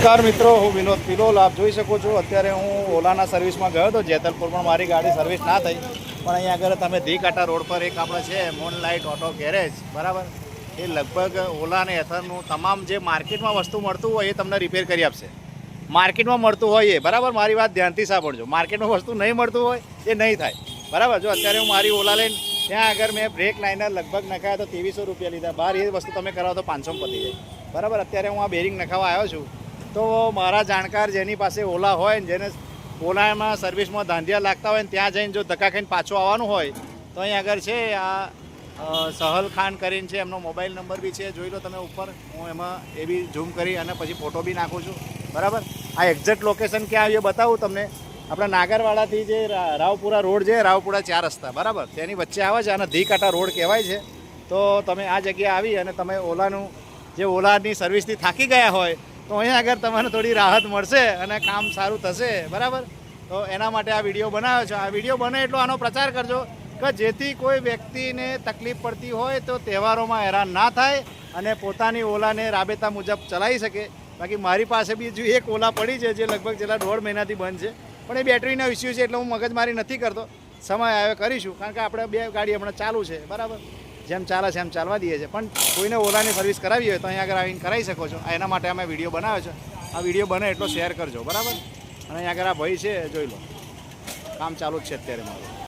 નમસ્કાર મિત્રો, હું વિનોદ પિલોલ. આપ જોઈ શકો છો અત્યારે હું ઓલાના સર્વિસમાં ગયો હતો જેતલપુર, પણ મારી ગાડી સર્વિસ ના થઈ. પણ અહીંયા આગળ તમે ધી રોડ પર એક આપણે છે મૂનલાઇટ ઓટો ગેરેજ, બરાબર. એ લગભગ ઓલા અને એથરનું તમામ જે માર્કેટમાં વસ્તુ મળતું હોય એ તમને રિપેર કરી આપશે. માર્કેટમાં મળતું હોય એ, બરાબર. મારી વાત ધ્યાનથી સાંભળજો. માર્કેટમાં વસ્તુ નહીં મળતું હોય એ નહીં થાય, બરાબર. જો અત્યારે હું મારી ઓલા લઈને ત્યાં આગળ મેં બ્રેક લાઇનર લગભગ નખાયા તો 2300 રૂપિયા લીધા. બહાર એ વસ્તુ તમે કરાવો તો 500 પતી જાય, બરાબર. અત્યારે હું આ બેરિંગ નખાવા આવ્યો છું. તો મારા જાણકાર જેની પાસે ઓલા હોય ને, જેને ઓલામાં સર્વિસમાં ધાંધિયા લાગતા હોય ને, ત્યાં જઈને જો ધક્કા ખાઈને પાછું આવવાનું હોય તો અહીં આગળ છે આ સહલ ખાન કરીને છે, એમનો મોબાઈલ નંબર બી છે, જોઈ લો તમે ઉપર. હું એમાં એ બી ઝૂમ કરી અને પછી ફોટો બી નાખું છું, બરાબર. આ એક્ઝેક્ટ લોકેશન ક્યાં આવ્યું બતાવું તમને. આપણા નાગરવાડાથી જે રાવપુરા રોડ છે, રાવપુરા 4 રસ્તા, બરાબર, તેની વચ્ચે આવે છે અને ધી રોડ કહેવાય છે. તો તમે આ જગ્યાએ આવી અને તમે ઓલાનું જે ઓલાની સર્વિસથી થાકી ગયા હોય તો અહીંયા આગળ તમને થોડી રાહત મળશે અને કામ સારું થશે, બરાબર. તો એના માટે આ વિડીયો બનાવ્યો છે. આ વિડીયો બને એટલો આનો પ્રચાર કરજો કે જેથી કોઈ વ્યક્તિને તકલીફ પડતી હોય તો તહેવારોમાં હેરાન ના થાય અને પોતાની ઓલાને રાબેતા મુજબ ચલાવી શકે. બાકી મારી પાસે બીજું એક ઓલા પડી છે જે લગભગ છેલ્લા 1.5 મહિનાથી બંધ છે, પણ એ બેટરીનો ઇસ્યુ છે એટલે હું મગજમારી નથી કરતો. સમય આવે કરીશું, કારણ કે આપણે 2 ગાડી હમણાં ચાલુ છે, બરાબર. જેમ ચાલે છે એમ ચાલવા દઈએ છીએ. પણ કોઈને ઓલાની સર્વિસ કરાવી હોય તો અહીંયા આગળ આવીને કરાવી શકો છો. એના માટે અમે વિડીયો બનાવ્યો છે. આ વિડીયો બને એટલો શેર કરજો, બરાબર. અને અહીંયા આગળ આ ભાઈ છે, જોઈ લો, કામ ચાલુ જ છે અત્યારે મારું.